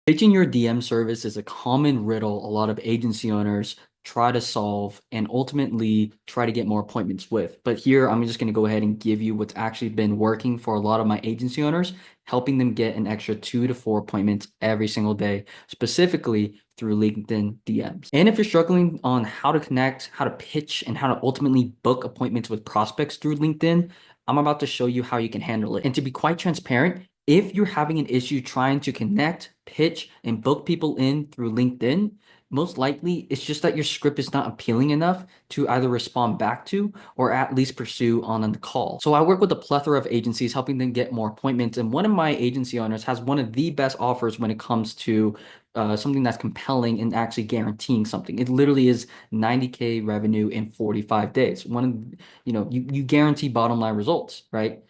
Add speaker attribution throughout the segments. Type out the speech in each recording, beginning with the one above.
Speaker 1: Pitching your DM service is a common riddle a lot of agency owners try to solve and ultimately try to get more appointments with. But here, I'm just going to go ahead and give you what's actually been working for a lot of my agency owners, helping them get an extra 2 to 4 appointments every single day, specifically through LinkedIn DMs. And if you're struggling on how to connect, how to pitch, and how to ultimately book appointments with prospects through LinkedIn, I'm about to show you how you can handle it. And to be quite transparent, if you're having an issue trying to connect, pitch, and book people in through LinkedIn, most likely it's just that your script is not appealing enough to either respond back to or at least pursue on the call. So I work with a plethora of agencies helping them get more appointments. And one of my agency owners has one of the best offers when it comes to something that's compelling and actually guaranteeing something. It literally is 90K revenue in 45 days. You guarantee bottom line results, right?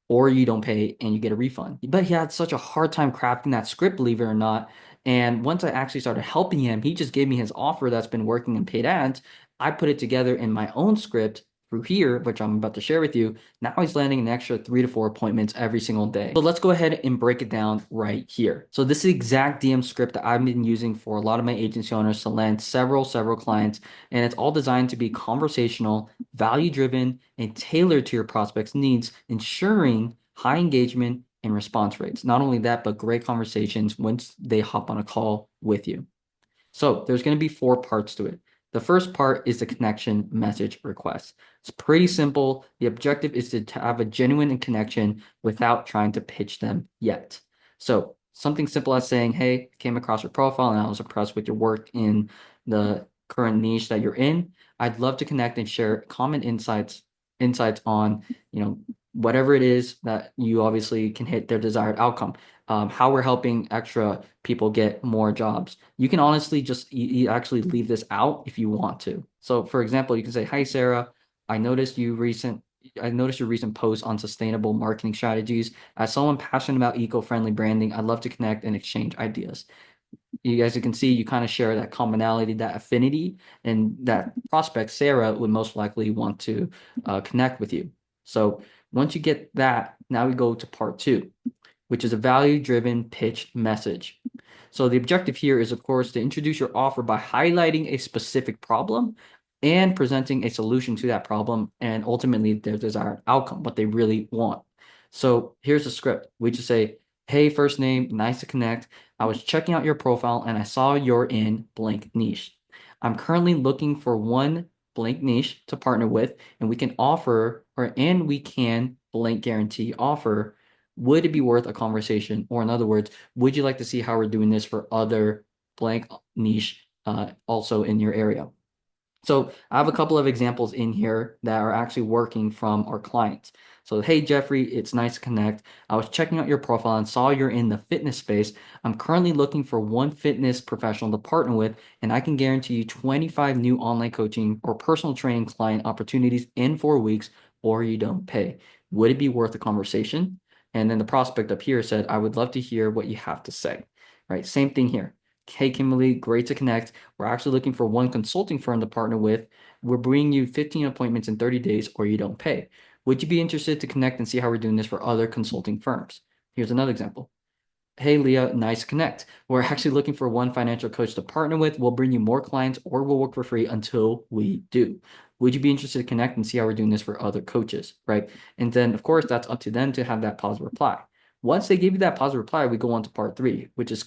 Speaker 1: Or you don't pay and you get a refund. But he had such a hard time crafting that script, believe it or not. And once I actually started helping him, he just gave me his offer that's been working in paid ads. I put it together in my own script through here, which I'm about to share with you. Now he's landing an extra 3 to 4 appointments every single day. So let's go ahead and break it down right here. So this is the exact DM script that I've been using for a lot of my agency owners to land several clients. And it's all designed to be conversational, value-driven, and tailored to your prospects' needs, ensuring high engagement and response rates. Not only that, but great conversations once they hop on a call with you. So there's going to be 4 parts to it. The first part is the connection message request. It's pretty simple. The objective is to have a genuine connection without trying to pitch them yet. So something simple as saying, hey, came across your profile and I was impressed with your work in the current niche that you're in. I'd love to connect and share common insights on, whatever it is that you obviously can hit their desired outcome. How we're helping extra people get more jobs. You can honestly just actually leave this out if you want to. So for example, you can say, "Hi Sarah, I noticed I noticed your recent post on sustainable marketing strategies. As someone passionate about eco-friendly branding, I'd love to connect and exchange ideas." You guys can see you kind of share that commonality, that affinity, and that prospect, Sarah, would most likely want to connect with you. So once you get that, now we go to part 2, which is a value-driven pitch message. So the objective here is, of course, to introduce your offer by highlighting a specific problem and presenting a solution to that problem and ultimately their desired outcome, what they really want. So here's the script. We just say, "Hey, first name, nice to connect. I was checking out your profile and I saw you're in blank niche. I'm currently looking for one blank niche to partner with, and we can blank guarantee offer. Would it be worth a conversation? Or in other words, would you like to see how we're doing this for other blank niche also in your area?" So I have a couple of examples in here that are actually working from our clients. So, "Hey, Jeffrey, it's nice to connect. I was checking out your profile and saw you're in the fitness space. I'm currently looking for one fitness professional to partner with, and I can guarantee you 25 new online coaching or personal training client opportunities in 4 weeks, or you don't pay. Would it be worth a conversation?" And then the prospect up here said, "I would love to hear what you have to say." Right? Same thing here. "Hey, Kimberly, great to connect. We're actually looking for one consulting firm to partner with. We're bringing you 15 appointments in 30 days or you don't pay. Would you be interested to connect and see how we're doing this for other consulting firms?" Here's another example. "Hey, Leah, nice to connect. We're actually looking for one financial coach to partner with. We'll bring you more clients or we'll work for free until we do. Would you be interested to connect and see how we're doing this for other coaches?" Right? And then, of course, that's up to them to have that positive reply. Once they give you that positive reply, we go on to part 3, which is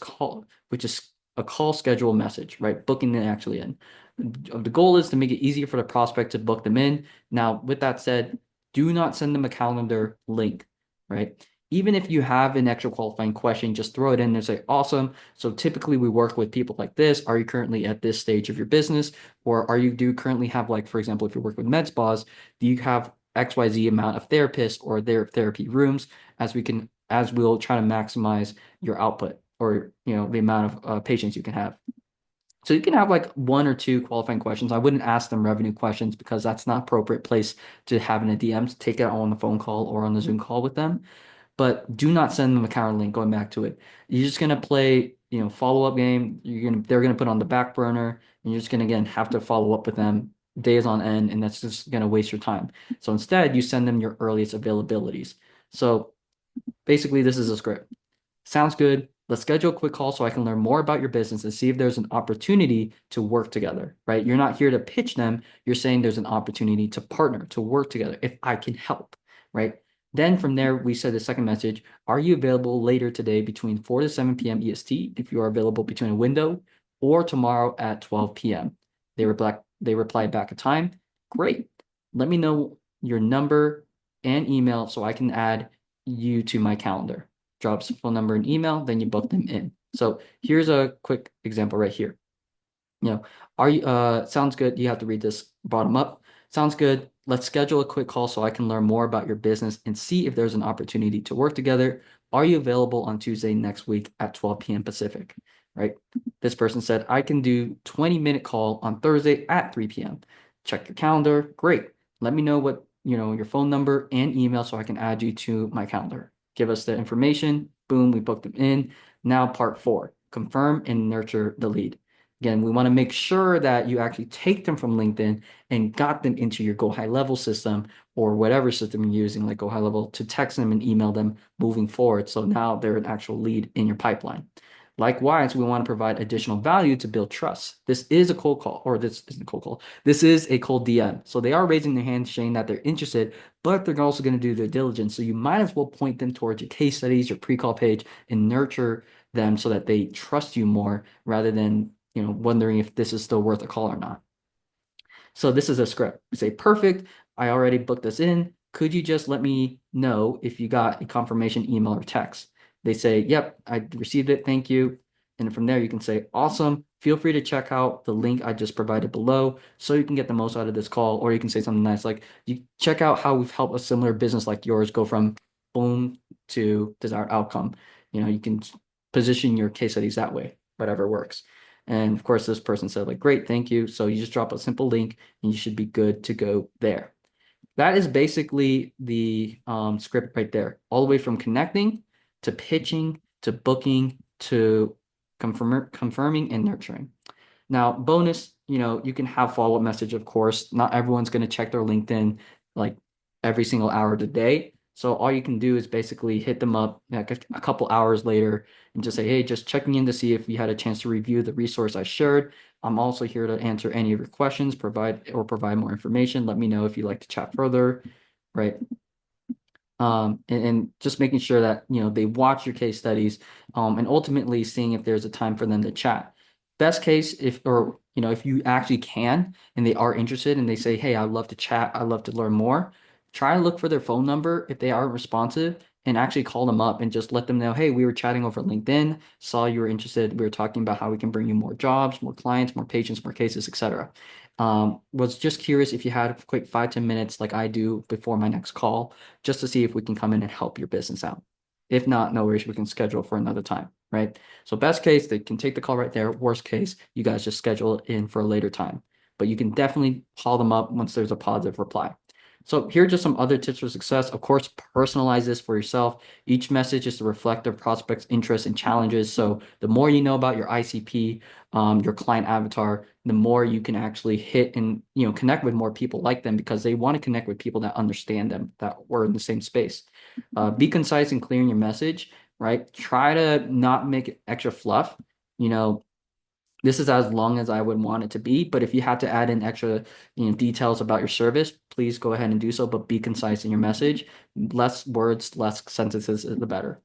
Speaker 1: a call schedule message, right? Booking them actually in. The goal is to make it easier for the prospect to book them in. Now, with that said, do not send them a calendar link, right? Even if you have an extra qualifying question, just throw it in and say, "Awesome. So typically we work with people like this. Are you currently at this stage of your business? Or do you currently have, like, for example, if you work with med spas, do you have XYZ amount of therapists or their therapy rooms as we'll try to maximize your output or, the amount of patients you can have." So you can have like 1 or 2 qualifying questions. I wouldn't ask them revenue questions because that's not appropriate place to have in a DMs. Take it on the phone call or on the Zoom call with them, but do not send them a calendar link. Going back to it, you're just gonna play, follow-up game. They're gonna put on the back burner, and you're just gonna again have to follow up with them days on end, and that's just gonna waste your time. So instead, you send them your earliest availabilities. So basically, this is a script. Sounds good. let's schedule a quick call so I can learn more about your business and see if there's an opportunity to work together, right? You're not here to pitch them. You're saying there's an opportunity to partner, to work together if I can help, right? Then from there, we said the second message, are you available later today between 4 to 7 p.m. EST if you are available between a window or tomorrow at 12 p.m.? They replied back a time. Great. Let me know your number and email so I can add you to my calendar. Drops phone number and email, then you book them in. So here's a quick example right here. You know, are you sounds good. You have to read this bottom up. Sounds good. Let's schedule a quick call so I can learn more about your business and see if there's an opportunity to work together. Are you available on Tuesday next week at 12 p.m. Pacific? Right. This person said, I can do 20-minute call on Thursday at 3 p.m. Check your calendar. Great. Let me know what, your phone number and email so I can add you to my calendar. Give us the information. Boom, we booked them in. Now part 4, confirm and nurture the lead. Again, we want to make sure that you actually take them from LinkedIn and got them into your Go High Level system or whatever system you're using, like Go High Level, to text them and email them moving forward. So now they're an actual lead in your pipeline. Likewise, we want to provide additional value to build trust. This is a cold call, or this isn't a cold call. This is a cold DM. So they are raising their hand, saying that they're interested, but they're also going to do their diligence. So you might as well point them towards your case studies, your pre-call page, and nurture them so that they trust you more rather than wondering if this is still worth a call or not. So this is a script. We say, perfect. I already booked this in. Could you just let me know if you got a confirmation email or text? They say, yep, I received it. Thank you. And from there, you can say, awesome. Feel free to check out the link I just provided below so you can get the most out of this call. Or you can say something nice like, you check out how we've helped a similar business like yours go from boom to desired outcome. You can position your case studies that way, whatever works. And of course, this person said like, great, thank you. So you just drop a simple link and you should be good to go there. That is basically the script right there, all the way from connecting to pitching to booking to confirming and nurturing. Now, bonus, you can have follow-up message, of course. Not everyone's going to check their LinkedIn like every single hour of the day. So all you can do is basically hit them up like a couple hours later and just say, hey, just checking in to see if you had a chance to review the resource I shared. I'm also here to answer any of your questions, provide more information. Let me know if you'd like to chat further, right? And just making sure that they watch your case studies, and ultimately seeing if there's a time for them to chat. Best case, if you actually can and they are interested and they say, hey, I'd love to chat, I'd love to learn more, try to look for their phone number if they aren't responsive and actually call them up and just let them know, hey, we were chatting over LinkedIn, saw you were interested, we were talking about how we can bring you more jobs, more clients, more patients, more cases, etc. Was just curious if you had a quick 5-10 minutes like I do before my next call just to see if we can come in and help your business out. If not, no worries, we can schedule for another time, right? So best case, they can take the call right there. Worst case, you guys just schedule it in for a later time. But you can definitely call them up once there's a positive reply. So here are just some other tips for success. Of course, personalize this for yourself. Each message is to reflect the prospect's interests and challenges. So the more you know about your ICP, your client avatar, the more you can actually hit and connect with more people like them because they want to connect with people that understand them, that were in the same space. Be concise and clear in your message, right? Try to not make it extra fluff. This is as long as I would want it to be, but if you had to add in extra, details about your service, please go ahead and do so, but be concise in your message. Less words, less sentences, the better.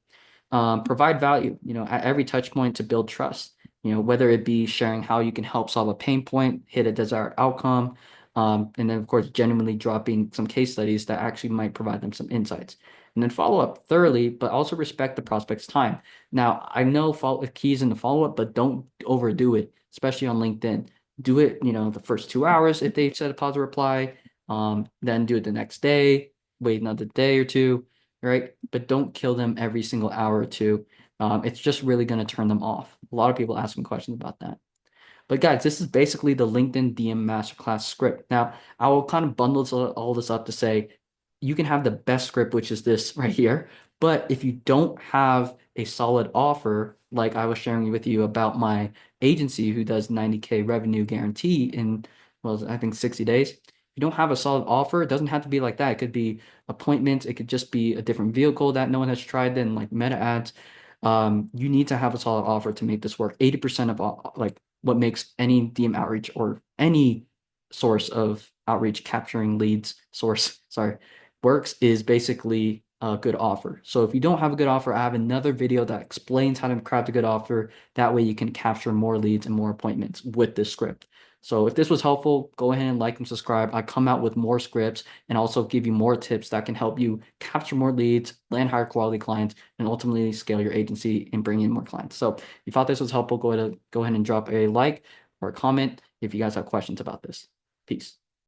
Speaker 1: Provide value, at every touch point to build trust, whether it be sharing how you can help solve a pain point, hit a desired outcome, and then of course, genuinely dropping some case studies that actually might provide them some insights. And then follow up thoroughly, but also respect the prospect's time. Now, I know follow keys in the follow up, but don't overdo it, especially on LinkedIn. Do it, the first 2 hours if they said a positive reply, then do it the next day, wait another day or two, right? But don't kill them every single hour or two. It's just really going to turn them off. A lot of people asking questions about that. But guys, this is basically the LinkedIn DM Masterclass script. Now, I will kind of bundle all this up to say you can have the best script, which is this right here. But if you don't have a solid offer, like I was sharing with you about my agency who does 90K revenue guarantee in, well, I think 60 days. If you don't have a solid offer, it doesn't have to be like that. It could be appointments. It could just be a different vehicle that no one has tried, then like meta ads. You need to have a solid offer to make this work. 80% of like what makes any DM outreach or any source of outreach capturing leads source, sorry, works is basically a good offer. So if you don't have a good offer, I have another video that explains how to craft a good offer. That way you can capture more leads and more appointments with this script. So if this was helpful, go ahead and like and subscribe. I come out with more scripts and also give you more tips that can help you capture more leads, land higher quality clients, and ultimately scale your agency and bring in more clients. So if you thought this was helpful, go ahead and drop a like or a comment if you guys have questions about this. Peace.